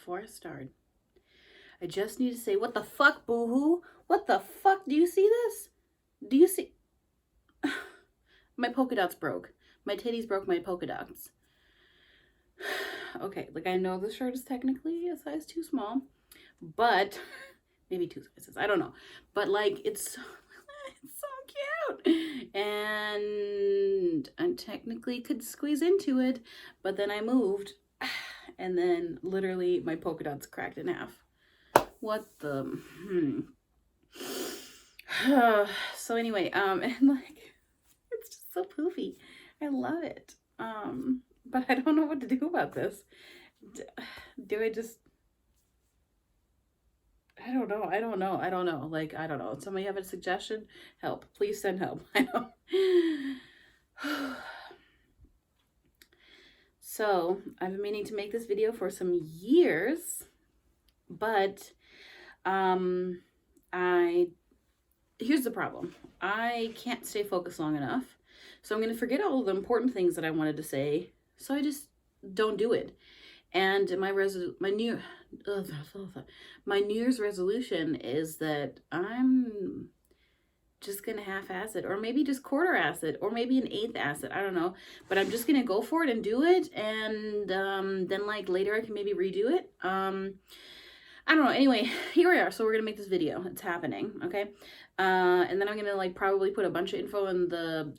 before I start, I just need to say, what the fuck, boo-hoo? What the fuck? Do you see this? Do you see? My polka dots broke. My titties broke my polka dots. Okay, like I know the shirt is technically a size too small, but maybe two sizes. I don't know. But like it's so cute. And I technically could squeeze into it, but then I moved and then literally my polka dots cracked in half. What the so anyway, and like it's just so poofy. I love it. But I don't know what to do about this. Do I just I don't know. I don't know. I don't know. Like, I don't know. Somebody have a suggestion? Help. Please send help. I know. So, I've been meaning to make this video for some years, but here's the problem. I can't stay focused long enough. So I'm going to forget all of the important things that I wanted to say. So I just don't do it. And my New Year's resolution is that I'm just gonna half-ass it, or maybe just quarter-ass it, or maybe an eighth-ass it. I don't know, but I'm just gonna go for it and do it, and then like later I can maybe redo it. I don't know. Anyway, here we are. So we're gonna make this video. It's happening, okay? And then I'm gonna like probably put a bunch of info in the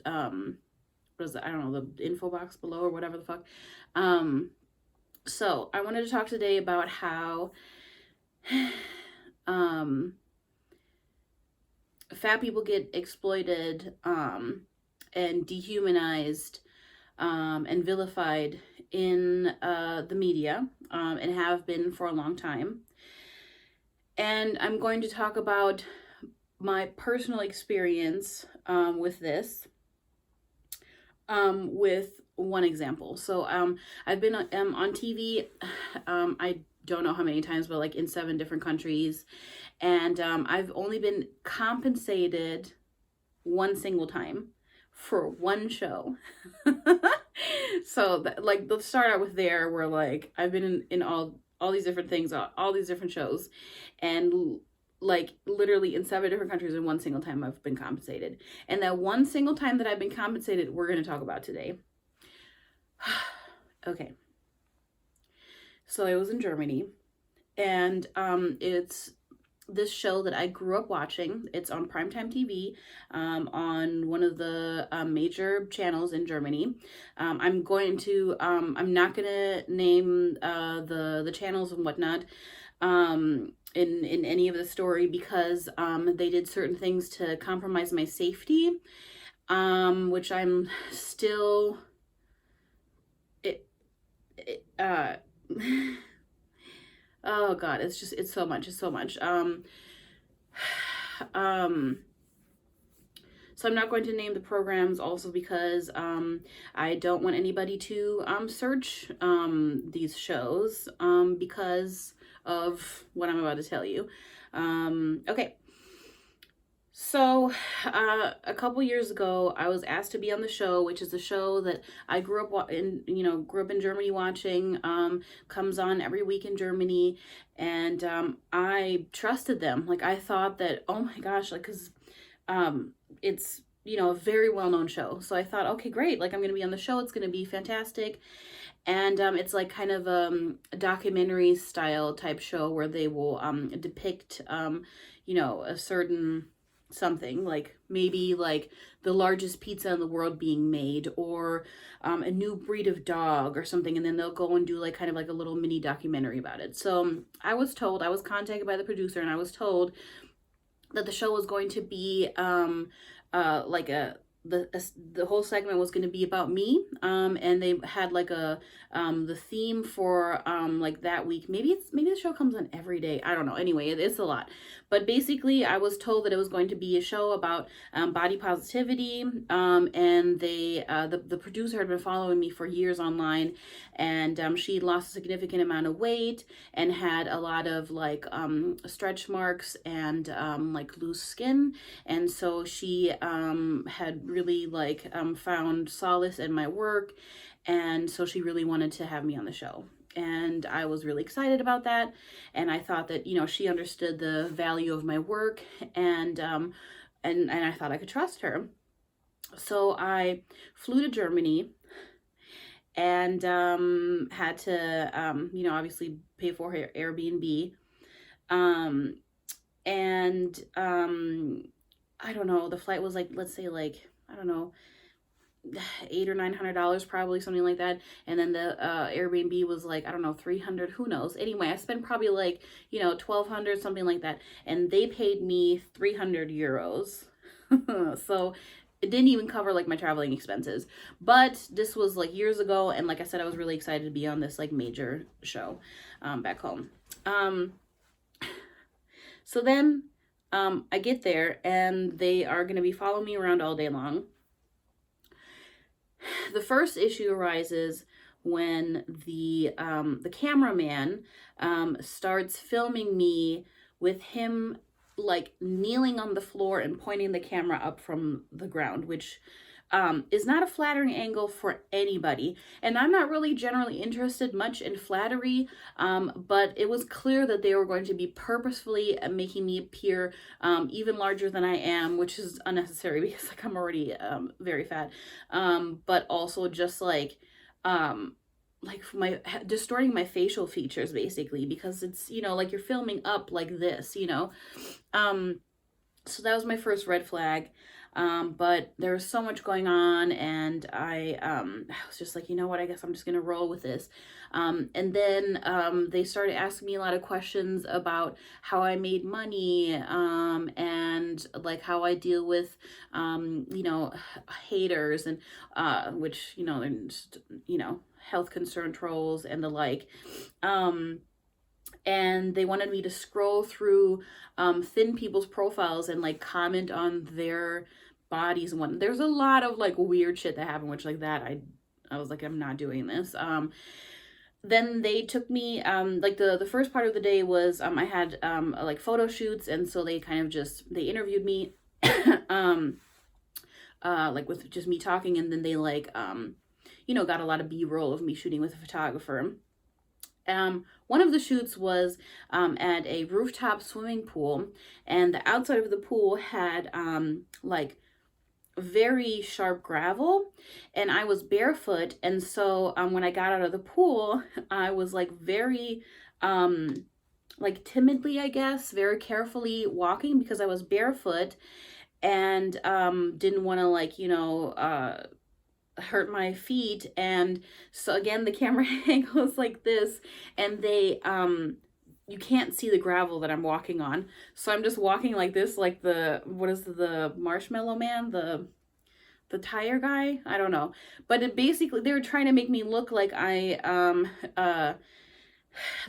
what is it? I don't know, the info box below or whatever the fuck. So I wanted to talk today about how fat people get exploited and dehumanized and vilified in the media and have been for a long time. And I'm going to talk about my personal experience with this with one example. So I've been on TV, I don't know how many times, but like in 7 different countries. And I've only been compensated one single time for one show. So that, like, let's start out with there, where like I've been in all these different things, all these different shows, and like literally in 7 different countries in one single time I've been compensated. And that one single time that I've been compensated, we're going to talk about today. Okay. So I was in Germany, and it's this show that I grew up watching. It's on primetime TV on one of the major channels in Germany. I'm not going to name the channels and whatnot in any of the story, because they did certain things to compromise my safety, which I'm still oh god, it's so much. So I'm not going to name the programs, also because I don't want anybody to search these shows because of what I'm about to tell you. Okay. So, a couple years ago, I was asked to be on the show, which is a show that I grew up in Germany watching. Comes on every week in Germany, and I trusted them. Like, I thought that, oh my gosh, like, because it's a very well-known show. So I thought, okay, great, like I'm gonna be on the show. It's gonna be fantastic. And it's like kind of a documentary style type show where they will depict a certain something, like maybe like the largest pizza in the world being made, or a new breed of dog or something, and then they'll go and do like kind of like a little mini documentary about it. So I was contacted by the producer, and I was told that the show was going to be like the whole segment was going to be about me, and they had like the theme for like that week. Maybe the show comes on every day, I don't know. Anyway, it's a lot, but basically I was told that it was going to be a show about body positivity, and they the producer had been following me for years online, and she lost a significant amount of weight and had a lot of like stretch marks and like loose skin, and so she had really like found solace in my work, and so she really wanted to have me on the show. And I was really excited about that. And I thought that, you know, she understood the value of my work, and I thought I could trust her. So I flew to Germany and had to, you know, obviously pay for her Airbnb. Um, and I don't know, the flight was like, let's say like, I don't know, $800 or $900, probably something like that. And then the Airbnb was like, I don't know, 300, who knows. Anyway, I spent probably like, you know, 1200, something like that. And they paid me 300 euros. So it didn't even cover like my traveling expenses. But this was like years ago, and like I said, I was really excited to be on this like major show back home. So then I get there, and they are going to be following me around all day long. The first issue arises when the cameraman starts filming me with him like kneeling on the floor and pointing the camera up from the ground, which is not a flattering angle for anybody. And I'm not really generally interested much in flattery, but it was clear that they were going to be purposefully making me appear even larger than I am, which is unnecessary because like I'm already very fat, but also just like my distorting my facial features basically, because it's, you know, like you're filming up like this, you know. So that was my first red flag. But there was so much going on, and I was just like, you know what, I guess I'm just gonna roll with this. And then they started asking me a lot of questions about how I made money, and like how I deal with you know, haters, and which, you know, and just, you know, health concern trolls and the like. And they wanted me to scroll through thin people's profiles and like comment on their bodies and what. There's a lot of like weird shit that happened, which like that I was like, I'm not doing this. Then they took me like the first part of the day was I had like photo shoots, and so they kind of just they interviewed me like with just me talking, and then they like you know, got a lot of B-roll of me shooting with a photographer. One of the shoots was at a rooftop swimming pool, and the outside of the pool had like very sharp gravel, and I was barefoot, and so when I got out of the pool, I was like very like timidly, I guess, very carefully walking because I was barefoot, and didn't want to like, you know, hurt my feet. And so again, the camera angle is like this, and they you can't see the gravel that I'm walking on, so I'm just walking like this, like the, what is the Marshmallow Man, the tire guy, I don't know. But it basically, they were trying to make me look like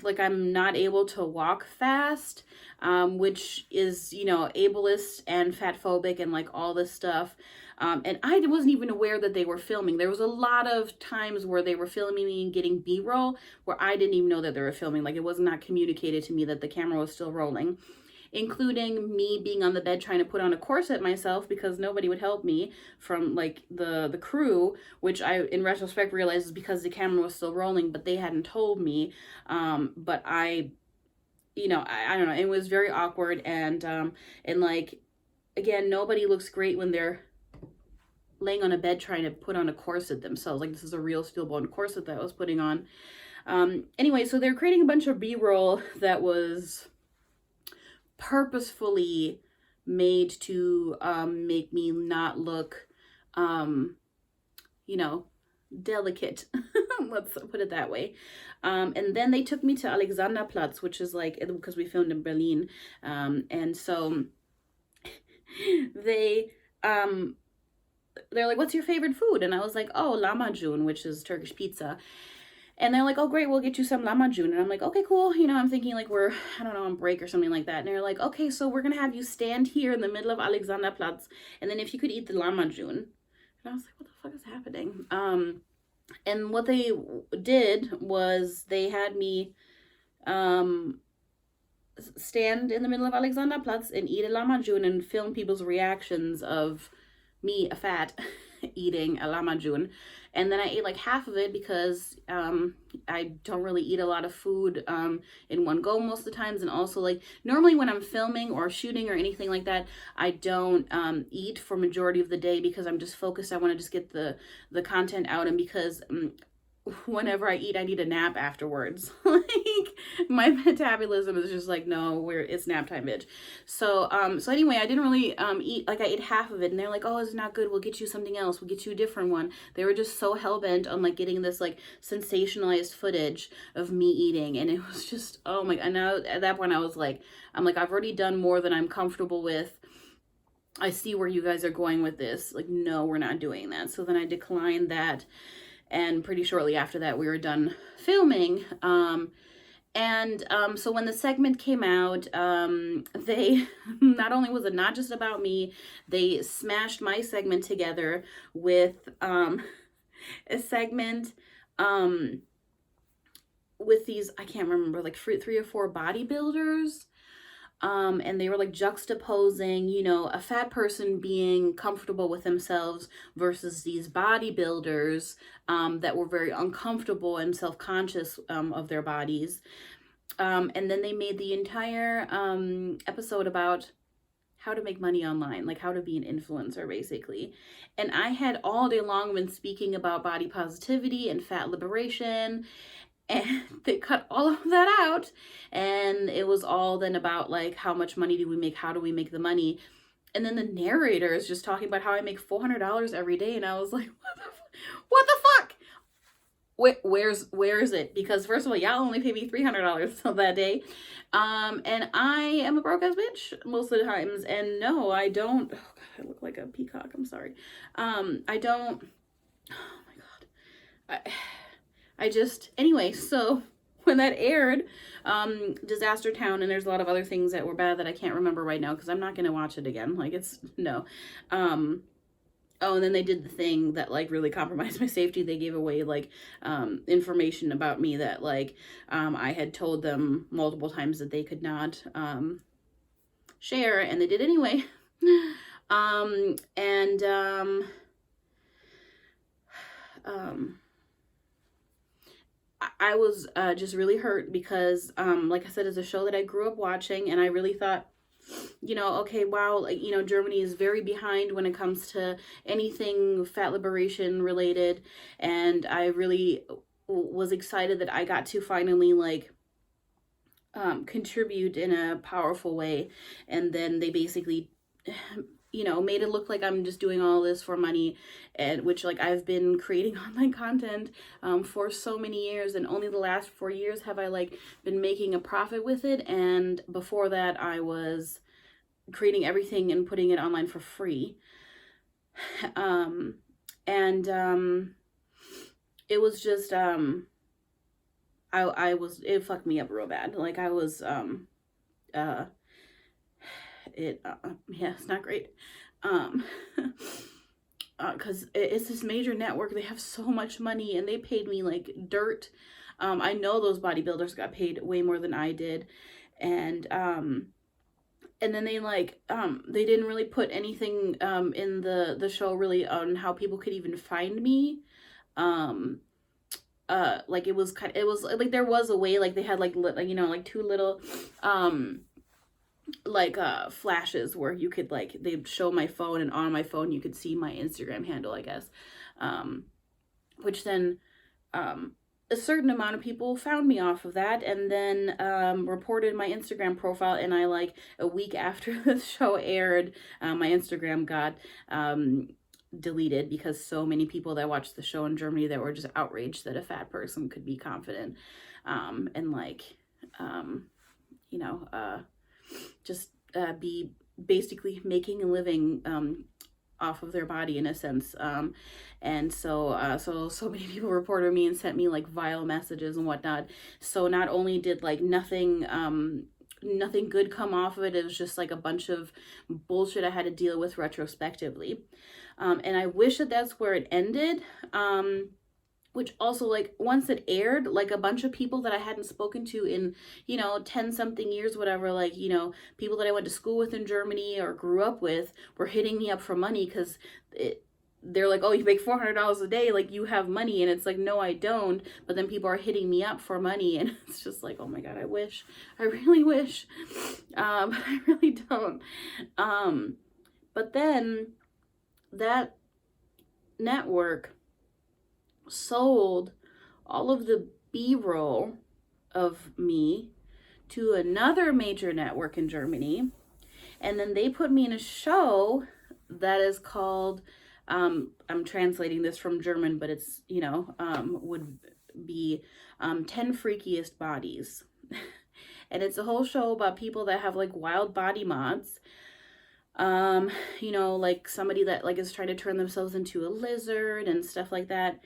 like I'm not able to walk fast, which is, you know, ableist and fatphobic and like all this stuff. And I wasn't even aware that they were filming. There was a lot of times where they were filming me and getting B-roll where I didn't even know that they were filming. Like it was not communicated to me that the camera was still rolling, including me being on the bed trying to put on a corset myself because nobody would help me from like the crew, which I in retrospect realized is because the camera was still rolling, but they hadn't told me. But I, you know, I don't know, it was very awkward. And like, again, nobody looks great when they're laying on a bed trying to put on a corset themselves. Like this is a real steel bone corset that I was putting on. Anyway, so they're creating a bunch of B-roll that was purposefully made to make me not look, you know, delicate. Let's put it that way. And then they took me to Alexanderplatz, which is like, because we filmed in Berlin. And so they're like, what's your favorite food? And I was like, oh, lahmacun, which is Turkish pizza. And they're like, oh, great, we'll get you some lahmacun. And I'm like, okay, cool. You know, I'm thinking like we're, I don't know, on break or something like that. And they're like, okay, so we're going to have you stand here in the middle of Alexanderplatz, and then if you could eat the lahmacun. And I was like, what the fuck is happening? And what they did was they had me stand in the middle of Alexanderplatz and eat a lahmacun and film people's reactions of me, a fat, eating a lamajun, and then I ate like half of it because I don't really eat a lot of food in one go most of the times. And also, like, normally when I'm filming or shooting or anything like that, I don't eat for majority of the day because I'm just focused. I want to just get the content out, and because whenever I eat, I need a nap afterwards. Like, my metabolism is just like, no, it's nap time, bitch. So so anyway, I didn't really eat. Like, I ate half of it, and they're like, oh, it's not good, we'll get you something else, we'll get you a different one. They were just so hell-bent on like getting this like sensationalized footage of me eating, and it was just, oh my. And now at that point I was like, I've already done more than I'm comfortable with. I see where you guys are going with this. Like, no, we're not doing that. So then I declined that, and pretty shortly after that we were done filming. So when the segment came out, they not only was it not just about me, they smashed my segment together with a segment with these, I can't remember, like three or four bodybuilders. And they were like juxtaposing, you know, a fat person being comfortable with themselves versus these bodybuilders that were very uncomfortable and self-conscious of their bodies. And then they made the entire episode about how to make money online, like how to be an influencer, basically. And I had all day long been speaking about body positivity and fat liberation, and they cut all of that out, and it was all then about like, how much money do we make, how do we make the money. And then the narrator is just talking about how I make $400 every day, and I was like, what the fuck? Where is it? Because first of all, y'all only pay me $300 that day, and I am a broke ass bitch most of the times. And no, I don't. Oh God, I look like a peacock, I'm sorry. I don't. Oh my God. I just, anyway, so when that aired, Disaster Town, and there's a lot of other things that were bad that I can't remember right now because I'm not going to watch it again. Like, it's, no. Oh, and then they did the thing that, like, really compromised my safety. They gave away, like, information about me that, like, I had told them multiple times that they could not share, and they did anyway. I was just really hurt because, like I said, it's a show that I grew up watching, and I really thought, you know, okay, wow, like, you know, Germany is very behind when it comes to anything fat liberation related, and I really was excited that I got to finally, like, contribute in a powerful way. And then they basically, you know, made it look like I'm just doing all this for money, and which, like, I've been creating online content for so many years, and only the last 4 years have I, like, been making a profit with it. And before that, I was creating everything and putting it online for free. It was just it fucked me up real bad. Like, I was yeah, it's not great. Because it's this major network. They have so much money, and they paid me like dirt. I know those bodybuilders got paid way more than I did. And then they, like, they didn't really put anything in the show really on how people could even find me. Like, it was like, there was a way, like, they had, like, you know, like, two little like flashes where you could, like, they'd show my phone, and on my phone you could see my Instagram handle, I guess, which then a certain amount of people found me off of that, and then reported my Instagram profile. And I, like, a week after the show aired, my Instagram got deleted because so many people that watched the show in Germany that were just outraged that a fat person could be confident and, like, you know, just be basically making a living off of their body, in a sense. And so many people reported me and sent me, like, vile messages and whatnot. So not only did, like, nothing good come off of it, it was just, like, a bunch of bullshit I had to deal with retrospectively. And I wish that that's where it ended. Which also, like, once it aired, like, a bunch of people that I hadn't spoken to in, you know, 10 something years, whatever, like, you know, people that I went to school with in Germany or grew up with were hitting me up for money because they're like, oh, you make $400 a day, like you have money. And it's like, no, I don't. But then people are hitting me up for money, and it's just like, oh my God, I really wish, but I really don't. But then that network sold all of the B-roll of me to another major network in Germany. And then they put me in a show that is called, I'm translating this from German, but it's, would be 10 Freakiest Bodies. And it's a whole show about people that have like wild body mods. Like somebody that like is trying to turn themselves into a lizard and stuff like that.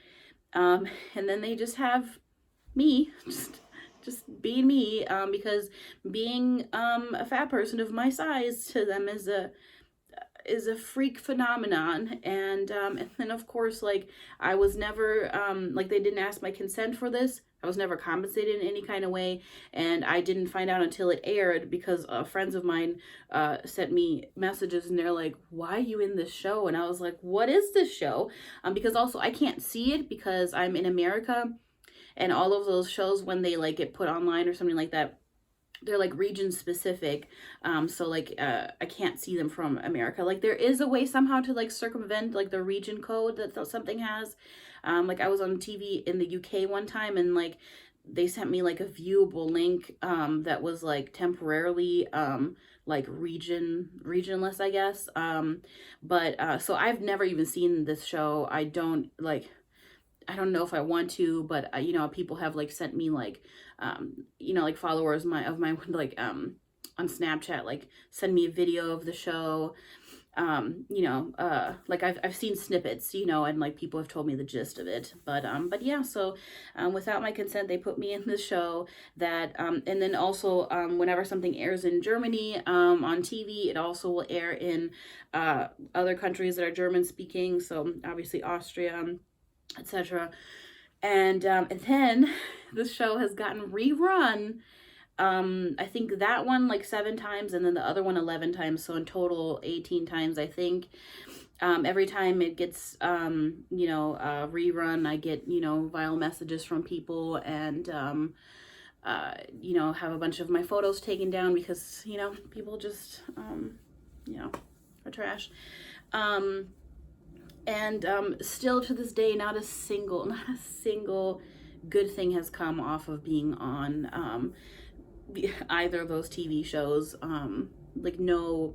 And then they just have me, just being me, because being a fat person of my size to them is a freak phenomenon. And then of course, like, I was never like, they didn't ask my consent for this. I was never compensated in any kind of way, and I didn't find out until it aired, because friends of mine sent me messages, and they're like, why are you in this show? And I was like, what is this show? Because also I can't see it because I'm in America, and all of those shows, when they like get put online or something like that, they're like region specific. So like I can't see them from America. Like, there is a way somehow to like circumvent like the region code that something has. Like, I was on TV in the UK one time, and like they sent me like a viewable link that was like temporarily like regionless, I guess. But so I've never even seen this show. I don't know if I want to, but people have like sent me like like followers of mine like on Snapchat, like send me a video of the show. Like I've seen snippets, and like people have told me the gist of it. But yeah, so without my consent, they put me in the show that and then also whenever something airs in Germany on TV, it also will air in other countries that are German speaking, so obviously Austria, etc. And then the show has gotten rerun. I think that one like 7 times, and then the other one 11 times. So in total, 18 times, I think. Every time it gets, rerun, I get, vile messages from people, and, have a bunch of my photos taken down because, people just, are trash. And still to this day, not a single good thing has come off of being on either of those TV shows. Like, no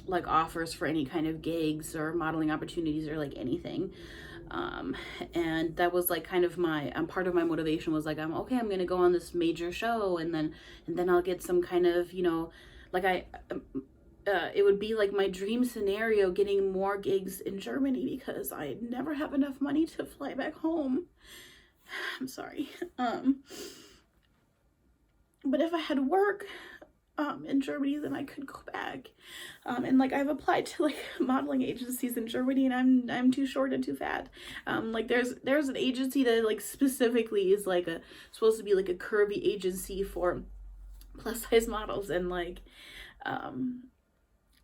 like offers for any kind of gigs or modeling opportunities or like anything. And that was like kind of my part of my motivation was like, I'm gonna go on this major show, and then I'll get some kind of, like it would be like my dream scenario, getting more gigs in Germany, because I never have enough money to fly back home. I'm sorry. But if I had work in Germany, then I could go back. And like, I've applied to like modeling agencies in Germany, and I'm too short and too fat. Like there's an agency that like specifically is like supposed to be like a curvy agency for plus size models, and like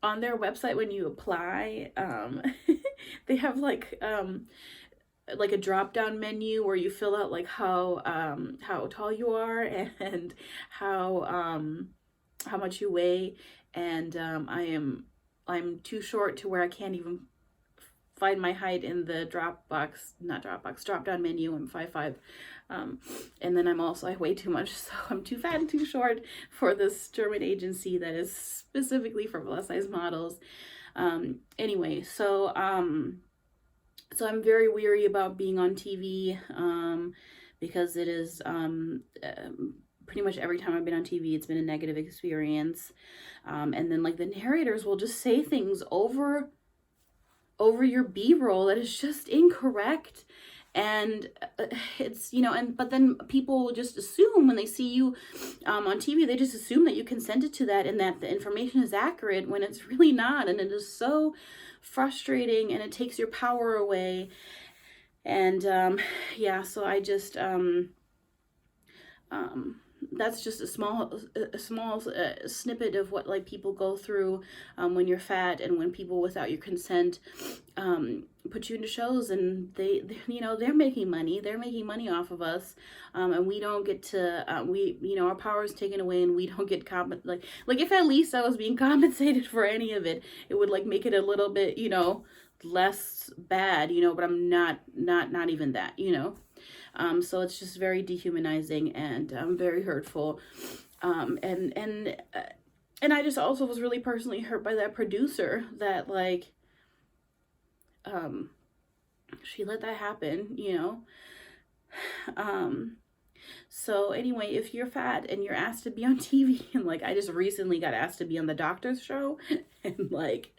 on their website when you apply, they have like a drop down menu where you fill out like how tall you are and how much you weigh, and I'm too short to where I can't even find my height in the drop down menu. I'm 5'5", and then I weigh too much, so I'm too fat and too short for this German agency that is specifically for plus size models. Anyway, so I'm very weary about being on TV, because it is pretty much every time I've been on TV, it's been a negative experience. And then like the narrators will just say things over your B-roll that is just incorrect. And it's, but then people just assume when they see you on TV, they just assume that you consented to that and that the information is accurate when it's really not. And it is so frustrating, and it takes your power away. And yeah, so I just that's just a small snippet of what like people go through when you're fat, and when people without your consent put you into shows, and they're making money. They're making money off of us, and we don't get to our power is taken away, and we don't get like if at least I was being compensated for any of it, it would like make it a little bit less bad, but I'm not even that. So it's just very dehumanizing and very hurtful. And I just also was really personally hurt by that producer that like she let that happen. So anyway, if you're fat and you're asked to be on TV, and like I just recently got asked to be on the doctor's show, and like,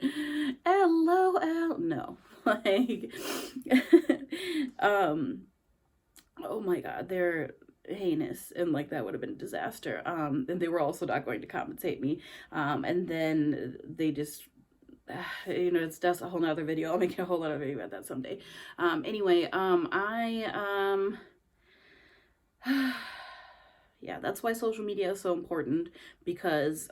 LOL, no, like, oh my God, they're heinous, and like that would have been a disaster. And they were also not going to compensate me. And then they just that's a whole nother video. I'll make a whole other video about that someday. Anyway, yeah, that's why social media is so important, because